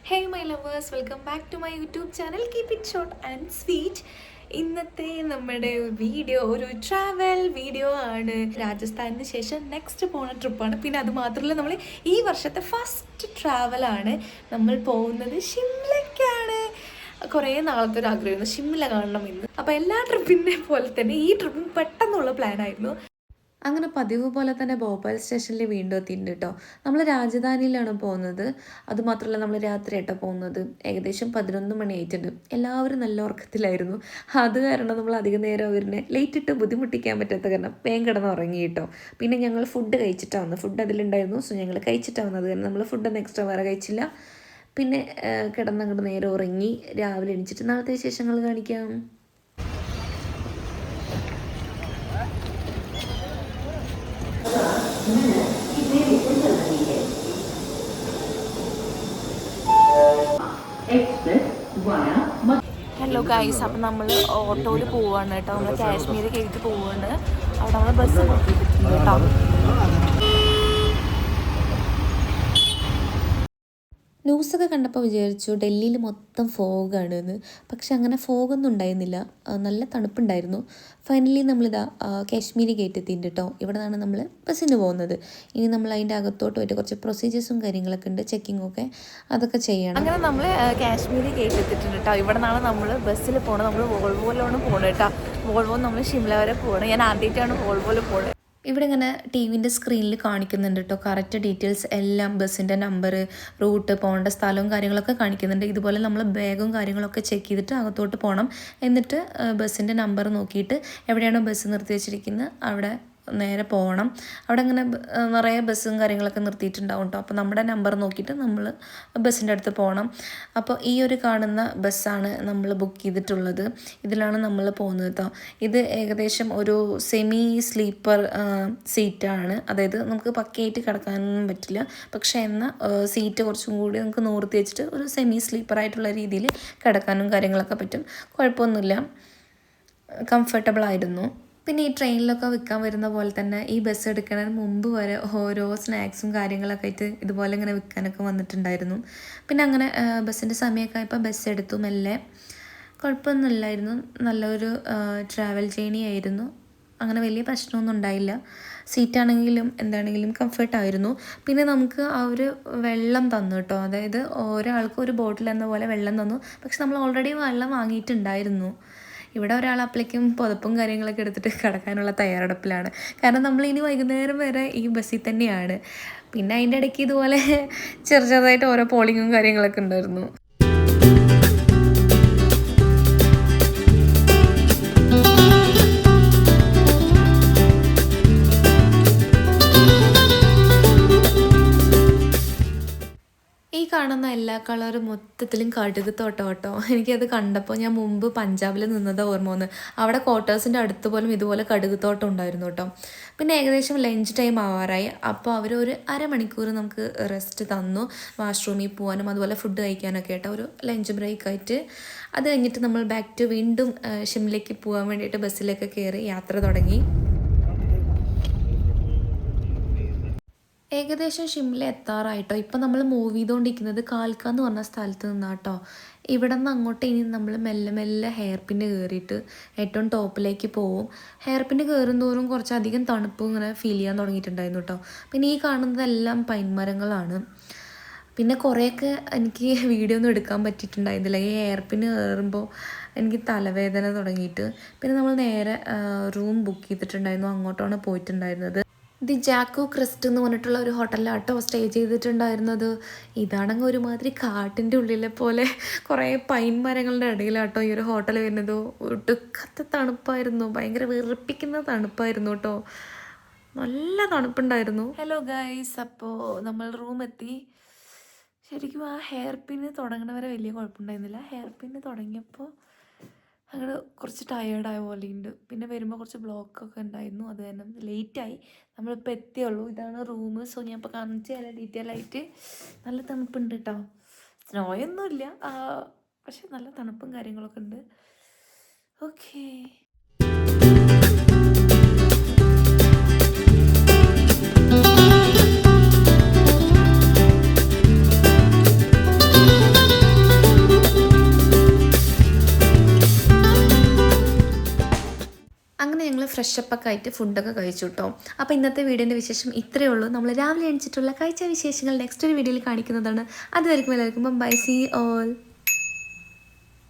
Hey my lovers, welcome back to my YouTube channel. Keep it short and sweet. ഇന്നത്തെ നമ്മുടെ video ഒരു travel video ആണ്. രാജസ്ഥാനിന് ശേഷം next പോണ ട്രിപ്പാണ്. പിന്നെ അത് മാത്രമല്ല, നമ്മൾ ഈ വർഷത്തെ ഫസ്റ്റ് ട്രാവലാണ്. നമ്മൾ പോകുന്നത് ഷിംലയ്ക്കാണ്. കുറേ നാളത്തെ ഒരു ആഗ്രഹമായിരുന്നു ഷിംല കാണണം എന്ന്. അപ്പോൾ എല്ലാ ട്രിപ്പിനെ പോലെ തന്നെ ഈ ട്രിപ്പും പെട്ടെന്നുള്ള പ്ലാനായിരുന്നു. അങ്ങനെ പതിവ് പോലെ തന്നെ ഭോപ്പാൽ സ്റ്റേഷനിൽ വീണ്ടും എത്തിയിട്ടുണ്ട് കേട്ടോ. നമ്മൾ രാജധാനിയിലാണ് പോകുന്നത്. അതുമാത്രമല്ല, നമ്മൾ രാത്രി ആയിട്ടോ പോകുന്നത്. ഏകദേശം 11 മണി ആയിട്ടുണ്ട്. എല്ലാവരും നല്ല ഉറക്കത്തിലായിരുന്നു. അത് കാരണം നമ്മൾ അധികം നേരം അവരിനെ ലേറ്റ് ഇട്ട് ബുദ്ധിമുട്ടിക്കാൻ പറ്റാത്ത കാരണം വേഗം കിടന്ന് ഉറങ്ങി കേട്ടോ. പിന്നെ ഞങ്ങൾ ഫുഡ് കഴിച്ചിട്ടാണ് വന്നത്. ഫുഡ് അതിലുണ്ടായിരുന്നു. സോ ഞങ്ങൾ കഴിച്ചിട്ടാണ് വന്നത്. കാരണം നമ്മൾ ഫുഡൊന്നും എക്സ്ട്രാ വേറെ കഴിച്ചില്ല. പിന്നെ കിടന്നങ്ങോട്ട് നേരെ ഉറങ്ങി. രാവിലെ എണീച്ചിട്ട് നാളത്തെ വിശേഷങ്ങൾ കാണിക്കാം. ഹലോ ഗൈസ്, അപ്പം നമ്മൾ ഓട്ടോയിൽ പോവാണ് കേട്ടോ. നമ്മൾ കാശ്മീർ കയറിയിട്ട് പോവാണ്. അവിടെ നമ്മൾ ബസ് ബുക്ക് ചെയ്തിട്ടുണ്ട് കേട്ടോ. ന്യൂസൊക്കെ കണ്ടപ്പോൾ വിചാരിച്ചു ഡൽഹിയിൽ മൊത്തം ഫോഗാണെന്ന്. പക്ഷെ അങ്ങനെ ഫോഗൊന്നും ഉണ്ടായിരുന്നില്ല. നല്ല തണുപ്പുണ്ടായിരുന്നു. ഫൈനലി നമ്മളിതാ കാശ്മീരി ഗേറ്റ് എത്തിയിട്ടുണ്ട് കേട്ടോ. ഇവിടെ നിന്നാണ് നമ്മൾ ബസ്സിന് പോകുന്നത്. ഇനി നമ്മൾ അതിൻ്റെ അകത്തോട്ട് പോയിട്ട് കുറച്ച് പ്രൊസീജിയേഴ്സും കാര്യങ്ങളൊക്കെ ഉണ്ട്, ചെക്കിങ്ങൊക്കെ, അതൊക്കെ ചെയ്യണം. അങ്ങനെ നമ്മൾ കാശ്മീരി ഗേറ്റ് എത്തിയിട്ടുണ്ട് കേട്ടോ. ഇവിടെ നിന്നാണ് നമ്മൾ ബസ്സിൽ പോകണം. നമ്മൾ വോൾവോയിലാണ് പോകുന്നത് കേട്ടോ. വോൾവോ നമ്മൾ ഷിംല വരെ പോകണം. ഞാൻ ആദ്യമായിട്ടാണ് വോൾവോയിൽ പോകുന്നത്. ഇവിടെ ഇങ്ങനെ ടി വിൻ്റെ സ്ക്രീനിൽ കാണിക്കുന്നുണ്ട് കേട്ടോ. കറക്റ്റ് ഡീറ്റെയിൽസ് എല്ലാം, ബസ്സിൻ്റെ നമ്പർ, റൂട്ട്, പോകേണ്ട സ്ഥലവും കാര്യങ്ങളൊക്കെ കാണിക്കുന്നുണ്ട്. ഇതുപോലെ നമ്മൾ ബാഗും കാര്യങ്ങളൊക്കെ ചെക്ക് ചെയ്തിട്ട് അകത്തോട്ട് പോകണം. എന്നിട്ട് ബസ്സിൻ്റെ നമ്പർ നോക്കിയിട്ട് എവിടെയാണോ ബസ് നിർത്തി വെച്ചിരിക്കുന്നത് അവിടെ നേരെ പോകണം. അവിടെ അങ്ങനെ നിറയെ ബസ്സും കാര്യങ്ങളൊക്കെ നിർത്തിയിട്ടുണ്ടാവും കേട്ടോ. അപ്പോൾ നമ്മുടെ നമ്പർ നോക്കിയിട്ട് നമ്മൾ ബസ്സിൻ്റെ അടുത്ത് പോകണം. അപ്പോൾ ഈ ഒരു കാണുന്ന ബസ്സാണ് നമ്മൾ ബുക്ക് ചെയ്തിട്ടുള്ളത്. ഇതിലാണ് നമ്മൾ പോകുന്നത് കേട്ടോ. ഇത് ഏകദേശം ഒരു സെമി സ്ലീപ്പർ സീറ്റാണ്. അതായത് നമുക്ക് പക്കയായിട്ട് കിടക്കാനൊന്നും പറ്റില്ല. പക്ഷേ എന്നാൽ സീറ്റ് കുറച്ചും കൂടി നമുക്ക് നിവർത്തി വെച്ചിട്ട് ഒരു സെമി സ്ലീപ്പറായിട്ടുള്ള രീതിയിൽ കിടക്കാനും കാര്യങ്ങളൊക്കെ പറ്റും. കുഴപ്പമൊന്നുമില്ല, കംഫർട്ടബിൾ ആയിരുന്നു. പിന്നെ ഈ ട്രെയിനിലൊക്കെ വിൽക്കാൻ വരുന്ന പോലെ തന്നെ ഈ ബസ് എടുക്കുന്നതിന് മുമ്പ് വരെ ഓരോ സ്നാക്സും കാര്യങ്ങളൊക്കെ ആയിട്ട് ഇതുപോലെ ഇങ്ങനെ വിൽക്കാനൊക്കെ വന്നിട്ടുണ്ടായിരുന്നു. പിന്നെ അങ്ങനെ ബസ്സിൻ്റെ സമയമൊക്കെ ആയപ്പോൾ ബസ് എടുത്തു മെല്ലെ. കുഴപ്പമൊന്നുമില്ലായിരുന്നു. നല്ലൊരു ട്രാവൽ ജേണി ആയിരുന്നു. അങ്ങനെ വലിയ പ്രശ്നമൊന്നും ഉണ്ടായില്ല. സീറ്റാണെങ്കിലും എന്താണെങ്കിലും കംഫർട്ടായിരുന്നു. പിന്നെ നമുക്ക് ആ ഒരു വെള്ളം തന്നു കേട്ടോ. അതായത് ഒരാൾക്ക് ഒരു ബോട്ടിൽ എന്ന പോലെ വെള്ളം തന്നു. പക്ഷെ നമ്മൾ ഓൾറെഡി വെള്ളം വാങ്ങിയിട്ടുണ്ടായിരുന്നു. ഇവിടെ ഒരാൾ അപ്പോഴേക്കും പുതപ്പും കാര്യങ്ങളൊക്കെ എടുത്തിട്ട് കിടക്കാനുള്ള തയ്യാറെടുപ്പിലാണ്. കാരണം നമ്മളിനി വൈകുന്നേരം വരെ ഈ ബസ്സിൽ തന്നെയാണ്. പിന്നെ അതിൻ്റെ ഇടയ്ക്ക് ഇതുപോലെ ചെറുതായിട്ട് ഓരോ പോളിങ്ങും കാര്യങ്ങളൊക്കെ ഉണ്ടായിരുന്നു. കാണുന്ന എല്ലാ കളറും മൊത്തത്തിലും കടുക് തോട്ടം കേട്ടോ. എനിക്കത് കണ്ടപ്പോൾ ഞാൻ മുമ്പ് പഞ്ചാബിൽ നിന്നത് ഓർമ്മ വന്ന്. അവിടെ ക്വാർട്ടേഴ്സിൻ്റെ അടുത്ത് പോലും ഇതുപോലെ കടുക് തോട്ടം ഉണ്ടായിരുന്നു കേട്ടോ. പിന്നെ ഏകദേശം ലഞ്ച് ടൈം ആവാറായി. അപ്പോൾ അവർ ഒരു അരമണിക്കൂർ നമുക്ക് റെസ്റ്റ് തന്നു, വാഷ്റൂമിൽ പോകാനും അതുപോലെ ഫുഡ് കഴിക്കാനൊക്കെ കേട്ടോ. ഒരു ലഞ്ച് ബ്രേക്ക് ആയിട്ട് അത് കഴിഞ്ഞിട്ട് നമ്മൾ ബാക്ക് ടു വീണ്ടും ഷിംലയ്ക്ക് പോകാൻ വേണ്ടിയിട്ട് ബസ്സിലൊക്കെ കയറി യാത്ര തുടങ്ങി. ഏകദേശം ഷിംല എത്താറായിട്ടോ. ഇപ്പം നമ്മൾ മൂവ് ചെയ്തുകൊണ്ടിരിക്കുന്നത് കാൽക്ക എന്ന് പറഞ്ഞ സ്ഥലത്ത് നിന്നാട്ടോ. ഇവിടെ നിന്ന് അങ്ങോട്ട് ഇനി നമ്മൾ മെല്ലെ മെല്ലെ ഹെയർ പിന്ന് കയറിയിട്ട് ഏറ്റവും ടോപ്പിലേക്ക് പോവും. ഹെയർ പിന്ന് കയറുന്തോറും കുറച്ചധികം തണുപ്പ് ഇങ്ങനെ ഫീൽ ചെയ്യാൻ തുടങ്ങിയിട്ടുണ്ടായിരുന്നു കേട്ടോ. പിന്നെ ഈ കാണുന്നതെല്ലാം പൈൻ മരങ്ങളാണ്. പിന്നെ കുറേയൊക്കെ എനിക്ക് വീഡിയോ ഒന്നും എടുക്കാൻ പറ്റിയിട്ടുണ്ടായിരുന്നില്ല. ഈ ഹെയർ പിന്ന് കയറുമ്പോൾ എനിക്ക് തലവേദന തുടങ്ങിയിട്ട്. പിന്നെ നമ്മൾ നേരെ റൂം ബുക്ക് ചെയ്തിട്ടുണ്ടായിരുന്നു. അങ്ങോട്ടാണ് പോയിട്ടുണ്ടായിരുന്നത്. ദി ജാക്കോ ക്രിസ്റ്റ് എന്ന് പറഞ്ഞിട്ടുള്ള ഒരു ഹോട്ടലിലാട്ടോ സ്റ്റേ ചെയ്തിട്ടുണ്ടായിരുന്നത്. ഇതാണെങ്കിൽ ഒരുമാതിരി കാട്ടിൻ്റെ ഉള്ളിലെ പോലെ കുറേ പൈൻ മരങ്ങളുടെ ഇടയിലാട്ടോ ഈ ഒരു ഹോട്ടൽ വരുന്നത്. ഒടുക്കത്തെ തണുപ്പായിരുന്നു, ഭയങ്കര വിറപ്പിക്കുന്ന തണുപ്പായിരുന്നു കേട്ടോ. നല്ല തണുപ്പുണ്ടായിരുന്നു. ഹലോ ഗൈസ്, അപ്പോൾ നമ്മൾ റൂം എത്തി. ശരിക്കും ആ ഹെയർ പിന്ന് തുടങ്ങണവരെ വലിയ കുഴപ്പമുണ്ടായിരുന്നില്ല. ഹെയർ പിന്ന് തുടങ്ങിയപ്പോൾ അങ്ങനെ കുറച്ച് ടയേർഡായ പോലെയുണ്ട്. പിന്നെ വരുമ്പോൾ കുറച്ച് ബ്ലോക്കൊക്കെ ഉണ്ടായിരുന്നു. അത് കാരണം ലേറ്റായി. നമ്മളിപ്പോൾ എത്തിയുള്ളൂ. ഇതാണ് റൂം. സോ ഞാൻ ഇപ്പോൾ കാണിച്ചു തരാം ഡീറ്റെയിൽ ആയിട്ട്. നല്ല തണുപ്പുണ്ട് കേട്ടോ. സ്നോയൊന്നുമില്ല, പക്ഷെ നല്ല തണുപ്പും കാര്യങ്ങളൊക്കെ ഉണ്ട്. ഓക്കേ. ഞങ്ങൾ ഫ്രഷപ്പൊക്കെ ആയിട്ട് ഫുഡൊക്കെ കഴിച്ചു കേട്ടോ. അപ്പോൾ ഇന്നത്തെ വീഡിയോൻ്റെ വിശേഷം ഇത്രയേ ഉള്ളൂ. നമ്മൾ രാവിലെ എണിച്ചിട്ടുള്ള കാഴ്ച വിശേഷങ്ങൾ നെക്സ്റ്റ് ഒരു വീഡിയോയിൽ കാണിക്കുന്നതാണ്. അതുവരെയും എല്ലാവർക്കും ബൈ, സീ ഓൾ.